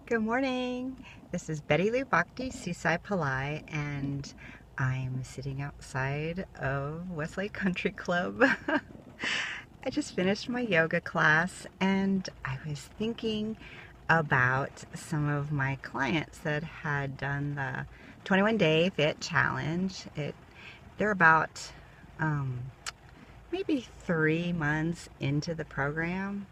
Good morning. This is Betty Lou Bhakti, Seaside Palai, and I'm sitting outside of Westlake Country Club. I just finished my yoga class and I was thinking about some of my clients that had done the 21-day fit challenge. They're about um, maybe 3 months into the program,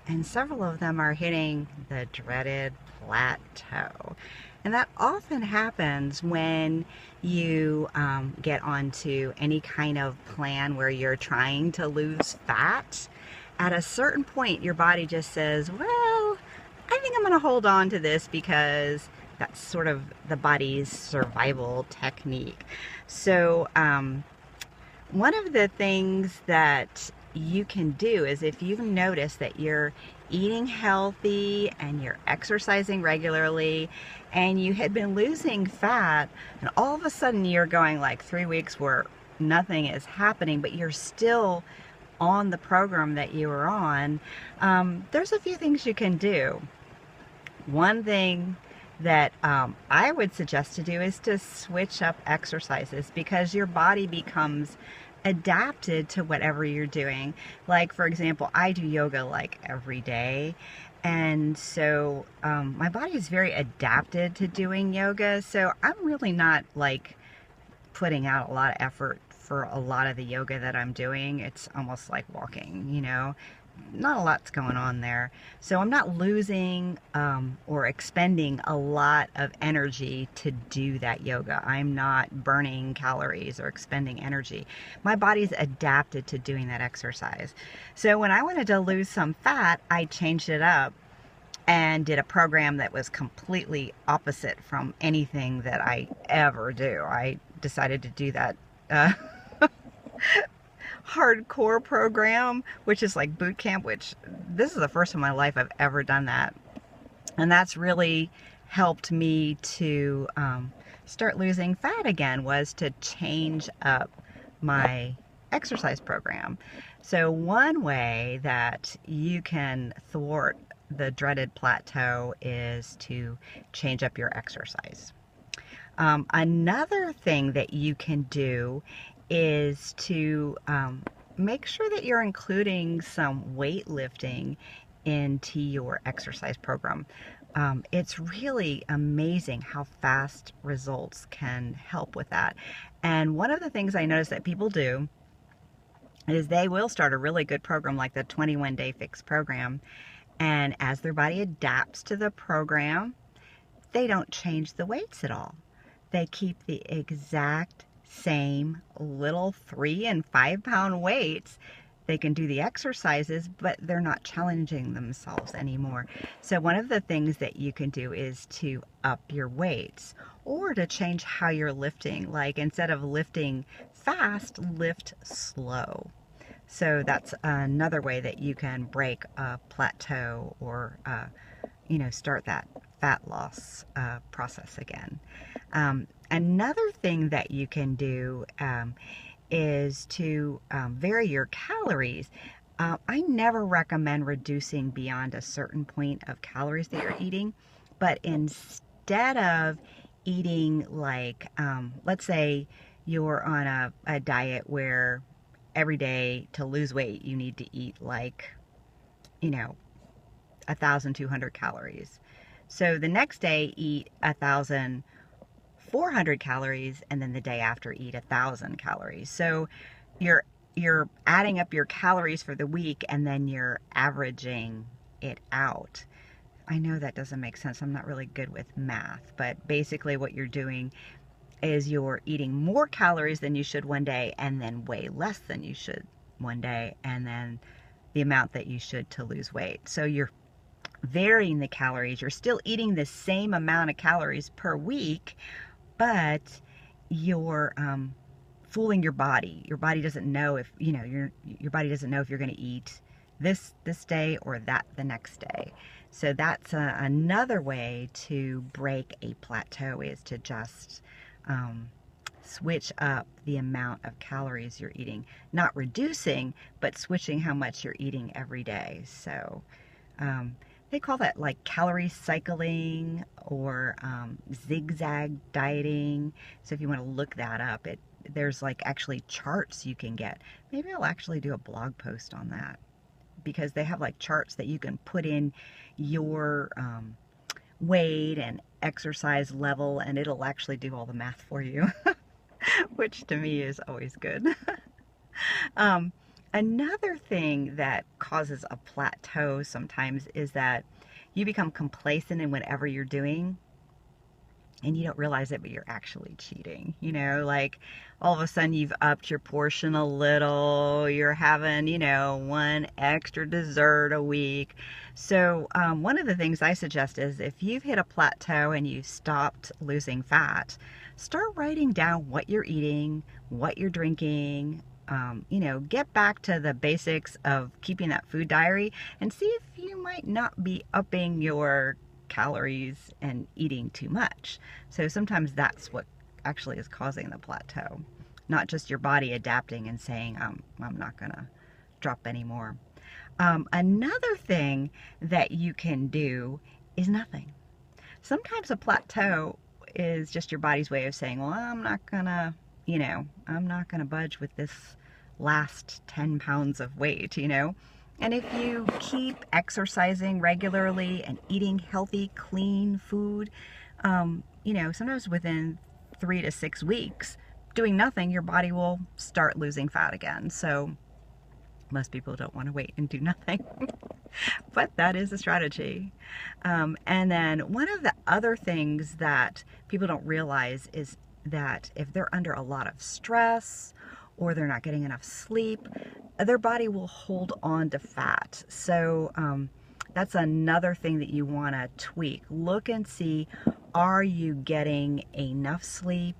and several of them are hitting the dreaded plateau. And that often happens when you get onto any kind of plan where you're trying to lose fat. At a certain point, your body just says, well, I think I'm going to hold on to this because that's sort of the body's survival technique. So, one of the things that you can do is, if you've noticed that you're eating healthy and you're exercising regularly and you had been losing fat, and all of a sudden you're going like 3 weeks where nothing is happening, but you're still on the program that you were on, there's a few things you can do. One thing that I would suggest to do is to switch up exercises, because your body becomes adapted to whatever you're doing. Like, for example, I do yoga like every day. And so my body is very adapted to doing yoga. So I'm really not like putting out a lot of effort for a lot of the yoga that I'm doing. It's almost like walking. Not a lot's going on there. So I'm not losing or expending a lot of energy to do that yoga. I'm not burning calories or expending energy. My body's adapted to doing that exercise. So when I wanted to lose some fat, I changed it up and did a program that was completely opposite from anything that I ever do. I decided to do that hardcore program, which is like boot camp, which this is the first time in my life I've ever done that. And that's really helped me to start losing fat again, was to change up my exercise program. So one way that you can thwart the dreaded plateau is to change up your exercise. Another thing that you can do is to make sure that you're including some weightlifting into your exercise program. It's really amazing how fast results can help with that. And one of the things I notice that people do is they will start a really good program like the 21-day fix program. And as their body adapts to the program, they don't change the weights at all. They keep the exact same little 3 and 5 pound weights. They can do the exercises, but they're not challenging themselves anymore. So one of the things that you can do is to up your weights, or to change how you're lifting. Like, instead of lifting fast, lift slow. So that's another way that you can break a plateau, or start that fat loss process again. Another thing that you can do is to vary your calories. I never recommend reducing beyond a certain point of calories that you're eating, but instead of eating like, let's say you're on a diet where every day to lose weight you need to eat like, 1,200 calories. So the next day eat 1,400 calories, and then the day after eat 1,000 calories. So you're adding up your calories for the week, and then you're averaging it out. I know that doesn't make sense. I'm not really good with math, but basically what you're doing is you're eating more calories than you should one day, and then way less than you should one day, and then the amount that you should to lose weight. So you're varying the calories. You're still eating the same amount of calories per week, but you're fooling your body. Your body doesn't know if your body doesn't know if you're going to eat this day or that the next day. So that's another way to break a plateau, is to just switch up the amount of calories you're eating. Not reducing, but switching how much you're eating every day. So they call that like calorie cycling or zigzag dieting. So if you want to look that up, there's like actually charts you can get. Maybe I'll actually do a blog post on that, because they have like charts that you can put in your weight and exercise level, and it'll actually do all the math for you, which to me is always good. um, Another thing that causes a plateau sometimes is that you become complacent in whatever you're doing, and you don't realize it, but you're actually cheating. You know, like all of a sudden you've upped your portion a little, you're having, you know, one extra dessert a week. So one of the things I suggest is if you've hit a plateau and you've stopped losing fat, start writing down what you're eating, what you're drinking. You know, get back to the basics of keeping that food diary and see if you might not be upping your calories and eating too much. So sometimes that's what actually is causing the plateau, not just your body adapting and saying, I'm not gonna drop anymore. Another thing that you can do is nothing. Sometimes a plateau is just your body's way of saying, well, I'm not gonna, you know, I'm not gonna budge with this last 10 pounds of weight, you know. And if you keep exercising regularly and eating healthy, clean food, you know, sometimes within 3 to 6 weeks, doing nothing, your body will start losing fat again. So most people don't want to wait and do nothing, but that is a strategy. And then one of the other things that people don't realize is that if they're under a lot of stress or they're not getting enough sleep, their body will hold on to fat. So that's another thing that you want to tweak. Look and see, are you getting enough sleep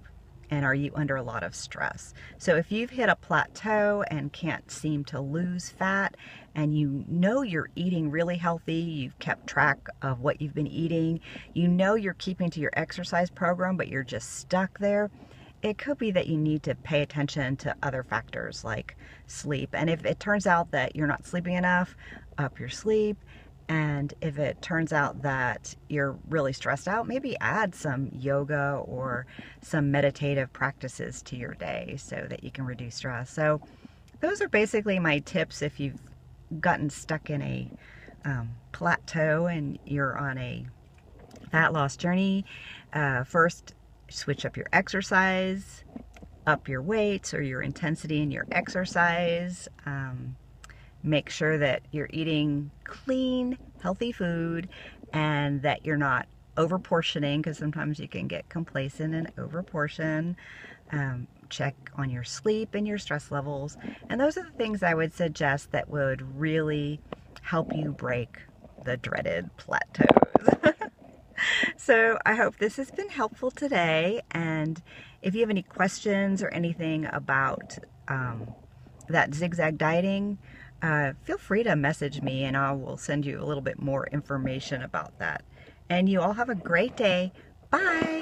and are you under a lot of stress? So if you've hit a plateau and can't seem to lose fat, and you know you're eating really healthy, you've kept track of what you've been eating, you know you're keeping to your exercise program, but you're just stuck there, it could be that you need to pay attention to other factors like sleep. And if it turns out that you're not sleeping enough, up your sleep. And if it turns out that you're really stressed out, maybe add some yoga or some meditative practices to your day so that you can reduce stress. So those are basically my tips if you've gotten stuck in a plateau and you're on a fat loss journey. First, switch up your exercise, up your weights or your intensity in your exercise. Make sure that you're eating clean, healthy food and that you're not over-portioning, because sometimes you can get complacent and over-portion. Check on your sleep and your stress levels. And those are the things I would suggest that would really help you break the dreaded plateaus. So I hope this has been helpful today. And if you have any questions or anything about that zigzag dieting, feel free to message me and I will send you a little bit more information about that. And you all have a great day. Bye!